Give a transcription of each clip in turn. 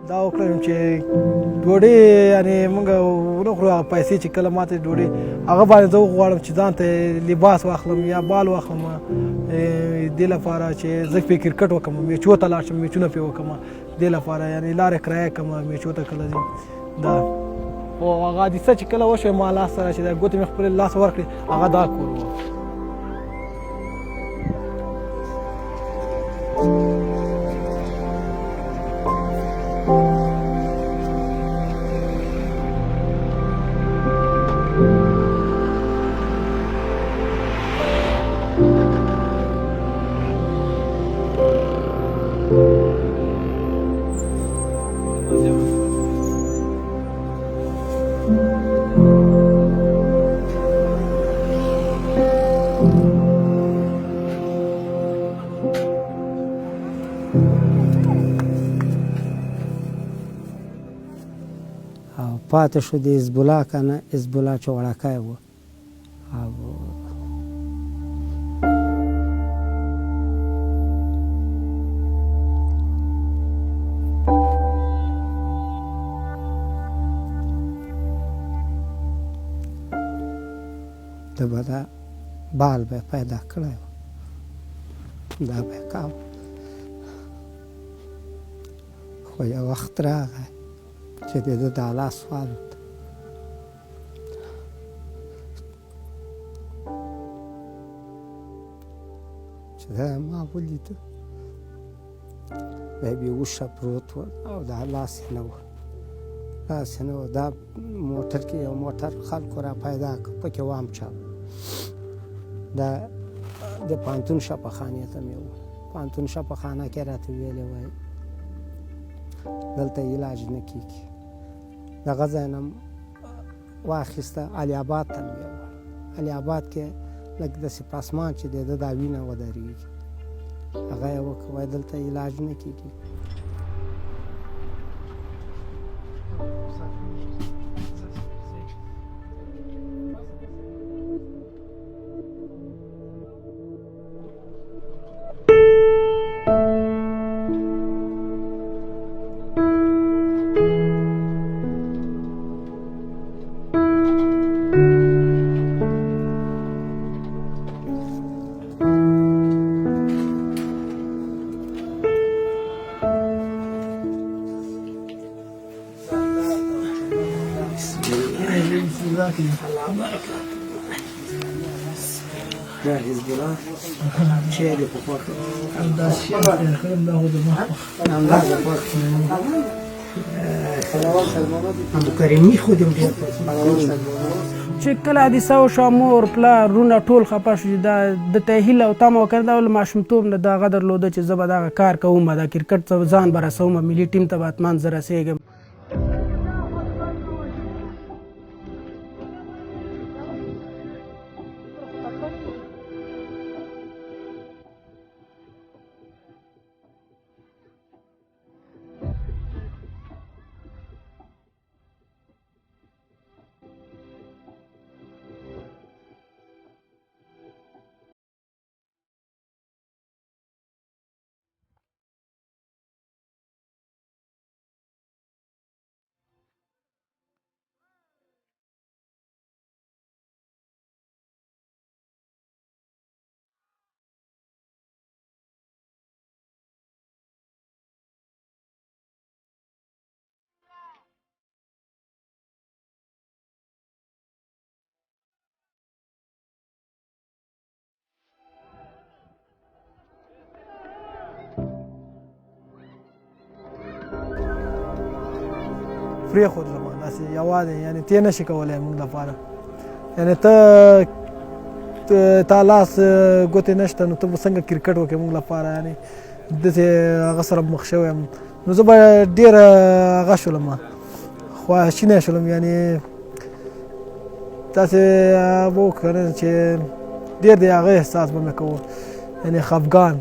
دا وکړم چې ډوډۍ یعنې موږ ونه خورو هغه پیسې چې کله ماته ډوډۍ هغه باندې زه وغواړم چې ځان ته لباس واخلم یا بال واخلم دې لپاره چې زه پرې کرکټ وکړم میچو ته لاړ شم میچونه پرې وکړم دې لپاره یعنې لارې کرایه کړم میچو ته کله ځم دا او هغه حادثه چې کله وشوه ما لاس سره چې دا ګوتې مې خپلې لاس ورکړې هغه دا کور و پاتې شو د حزب الله که نه حزب الله چې وړکی و او د به دا بال به پیدا کړی و دا به یې کاوه خو یو وخت راغی چې د ده د الله سوال چې دا ما ولیده دا بېهوشه پروت و او دا لاس یې نه و لاس یې نه و دا موټر کې یو موټر خلکو را پیدا کړ پکې وامچاو دا د پوهنتون شفاخانې ته مې و پوهنتون شفاخانه کې راته ویلې وایي دلته علاج نه کېږي دغه ځای نه واخیسته علي آباد ته مې یووړ علي آباد کې لږ داسې په اسمان چې د ده دا وینه ودرېږي هغه یې وکړه وایي دلته علاج نه کېږي دا حزب الله چیرې په خوښه همداسې همدا خو د مخ همداسې خوښ عبدالکریمي خو دې ډېر چې کله حادثه وشوه مور پلار رونه ټول خفه شو چې دا د ته هیله او تمه وکړه دا له ماشومتوب نه دغه درلوده چې زه به دغه کار کوم دا کرکټ ته ځان به رسوم ملي ټیم ته به حتما زه رسېږم پرېښودلم داسې یوازې یعنې ته نه شي کولی موږ لپاره یعنې تا لاس ګوتې نشته نو ته به څنګه کرکټ وکړې موږ لپاره یعنې داسې هغه سره مخ شوی یم نو زه به ډېر هغه شولم خواشینی شولم یعنې داسې به وکړه چې ډېر د هغه احساس به مې کوو یعنې خفګان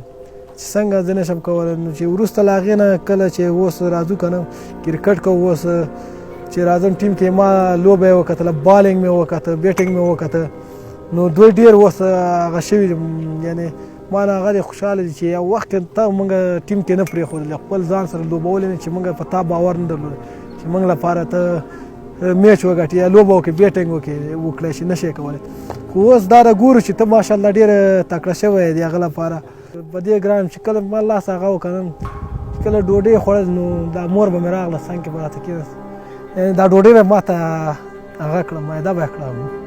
چې څنګه زه نشم کولی نو چې وروسته له هغې نه کله چې اوس راځو که نه کرکټ کوو اوس چې راځم ټیم کې ما لوبه یې وکتله بالینګ مې وکته بیټینګ مې وکته نو دوی ډېر اوس هغه شوي یعنې ما نه هغه خوشحاله دي چې یو وخت ته موږ ټیم کې نه پرېښودل خپل ځان سره لوبولې نه چې موږ په تا باور نه درلود چې موږ لپاره ته میچ وګټې یا لوبه وکړې بیټینګ وکړی شي نه شي کولی خو اوس دا ګورو چې ته ماشاءالله ډېر تکړه شوی دی هغه لپاره په دې ګرام چې کله ما لاس هغه وکړم چې کله ډوډۍ خوړل نو دا مور به مې راغله څنګ کې به راته کېناست دا ډوډۍ به ما ته هغه کړه معده به یې کړه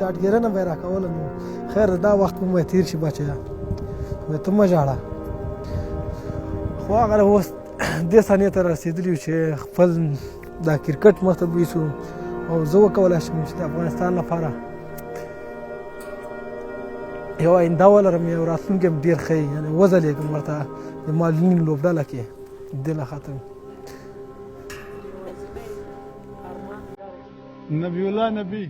ډاډګیرنه به یې راکوله نو خیر دا وخت به مو تېر شي بچیه ته مه ژاړه خو هغه اوس دې ثانیې ته رسېدلي یو چې خپل دا کرکټ مخ ته بیسو او زه وکولی شم چې د افغانستان لپاره یو آینده ولرم یو راتلونکی هم ډېر ښه وي یعنې وځلېږم ورته د معلولینو لوبډله کې دې له خاطر نبی الله نبی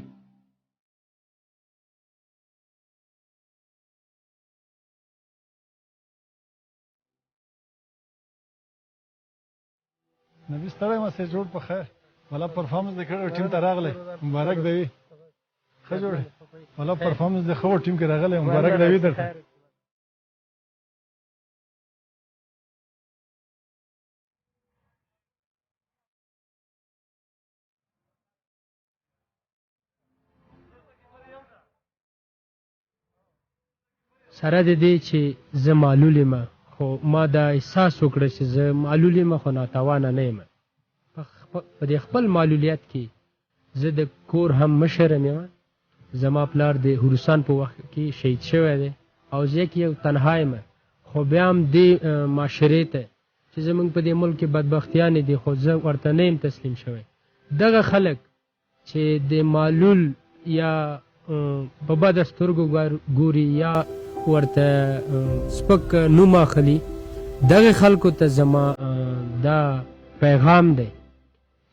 نبی ستړی مسې جوړ په خیر والا پرفارمنس دې کړی ټیم ته راغلی مبارک دی وي ښه جوړې والا پرفارمنس دې ښه و ټیم کې راغلی مبارک دی وي درته سره د دې چې زه معلول یم خو ما دا احساس وکړه چې زه معلول یم خو ناتوانه نه یم په دې خپل معلولیت کې زه د کور هم مشر یم زما پلار د هروسان په وخت کې شهید شوی دی او زه کې یو تنها یم خو بیا هم دې معاشرې ته چې زموږ په دې ملک کې بدبختیانې دي خو زه ورته نه یم تسلیم شوی دغه خلک چې د معلول یا په بده سترګو ګوري یا ورته سپک نوم اخلي دغه خلکو ته زما دا پیغام دی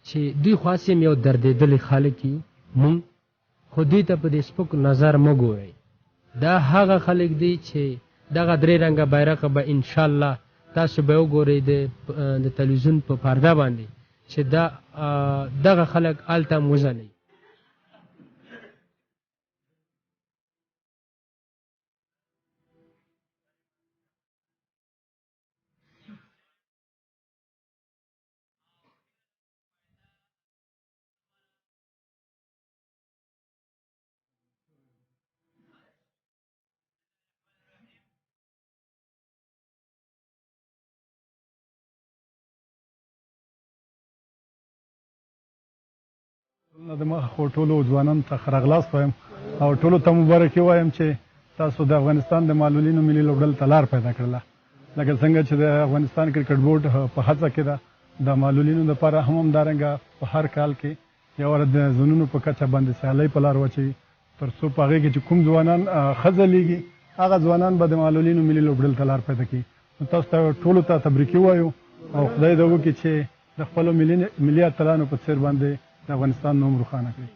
چې دوی خو هسې یو دردېدلي خلک یو مونږ خو دوی ته په دې سپک نظر مه ګورئ دا هغه خلک دي چې دغه درې رنګه بیرغ به انشاءالله تاسو به وګورئ د تلویزیون په پرده باندې چې دغه خلک هلته هم وځلئ نه د مخه خو ټولو ځوانانو ته ښه راغلاست وایم او ټولو ته مبارکي وایم چې تاسو د افغانستان د معلولینو ملي لوبډلې ته لار پیدا کړله لکه څنګه چې د افغانستان کرکټ بورډ په هڅه کې ده د معلولینو لپاره هم همدارنګه په هر کال کې یو د زونونو په کچه باندې سیالۍ په لار واچوي تر څو په هغې کې چې کوم ځوانان ښځلیږي هغه ځوانان به د معلولینو ملي لوبډلې ته لار پیدا کوي تاسو ته ټولو ته تبریکي وایو او خدای دې وکړي چې د خپلو ملي اتلانو په څېر باندې د افغانستان نوم روښانه کړي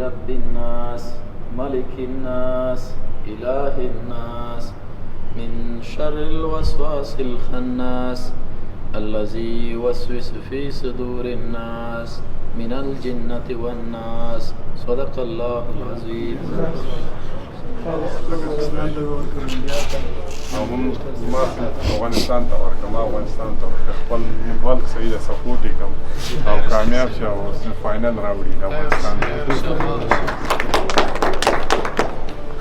برب الناس ملك الناس إله الناس من شر الوسواس الخناس الذي يوسوس في صدور الناس من الجنة والناس. صدق الله العظيم. ما افغانستان ته ورکړم، افغانستان ته ورکړم، خپل ملک صحیح ده سپورټ یې کوم او کامیاب شي او فاینل راوړي افغانستان.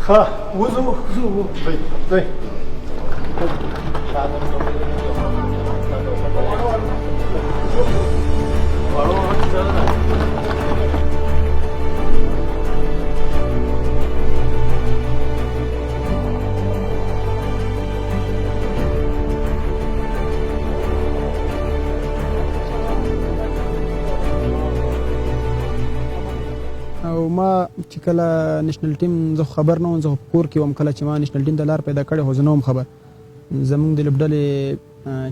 ښه وځو ځئ. او ما چې کله نېشنل ټیم زه خبر نه وم، زه په کور کې وم کله چې ما نېشنل ټیم ته لار پیدا کړې خو زه نه وم خبر. زمونږ د لوبډلې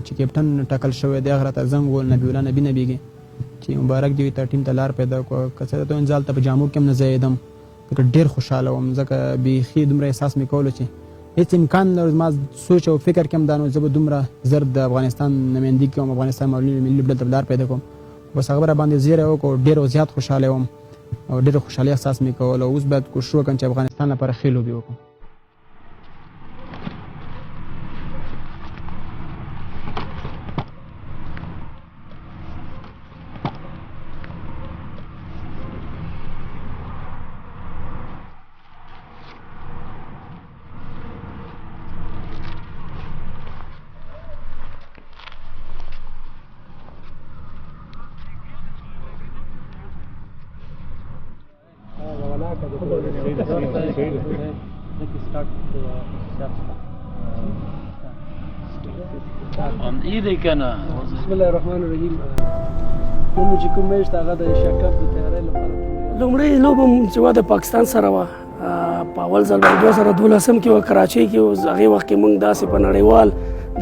چې کیپټن ټاکل شوی دی هغه راته زنګ وویل نبي الله نبي نبیږي چې مبارک دی تا ټیم ته لار پیدا کړه. که څه ته انزال ته په جامو کې هم نه ځایېدم ځکه ډېر خوشحاله وم، ځکه بیخي دومره احساس مې کولو چې هېڅ امکان نه ما سوچ او فکر کې هم دا نو زه به دومره زر د افغانستان نمایندګي کوم، افغانستان معلولینو ملي لوبډلې ته لار پیدا کوم. بس هغه راباندې زیری وکړو، ډېر زیات خوشحاله وم او ډېر خوشحالي احساس مې کول. او اوس باید کوشش وکړم چې افغانستان لپاره ښې لوبې وکړم. بسم الله الرحمن الرحیم. نن چې کوم میچ هغه د ایشیا کپ د تیاری لپاره لومړی لوبه چې وه د پاکستان سره وه، په اول ځل باندې 2012 کې وه کراچۍ کې. هغې وخت کې موږ داسې په نړیوال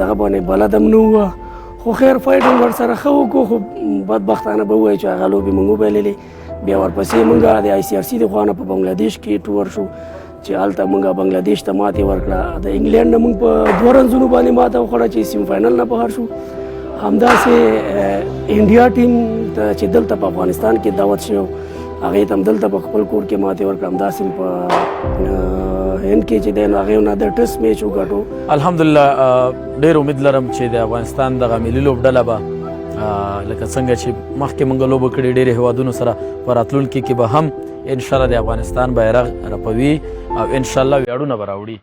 دغه باندې بلد هم نه وه، خو خیر فایټ هم ورسره ښه وکړو. خو بدبختانه به ووایو چې هغه لوبې موږ وبایللې. بیا ورپسې موږ د آی سی آر سی د خوا نه په بنګلادیش کې ټور شو چې هلته موږ بنګلادیش ته ماتې ورکړه. د انګلینډ نه موږ په 2 رنزونو باندې ماته وخوړه چې سیم فاینل نه بهر شو. همداسې انډیا ټیم چې دلته په افغانستان کې دعوت شو هغې ته هم دلته په خپل کور کې ماتې ورکړه. همداسې په هند کې چې دی نو هغې نه د ټسټ میچ وګټو. الحمدلله ډېر امید لرم چې د افغانستان دغه ملي لوبډله به لکه څنګه چې مخکې موږ لوبه کړې ډېرې هیوادونو سره په راتلونکي کې به هم انشاءالله د افغانستان بیرغ رپوي او انشاءالله ویاړونه به راوړي.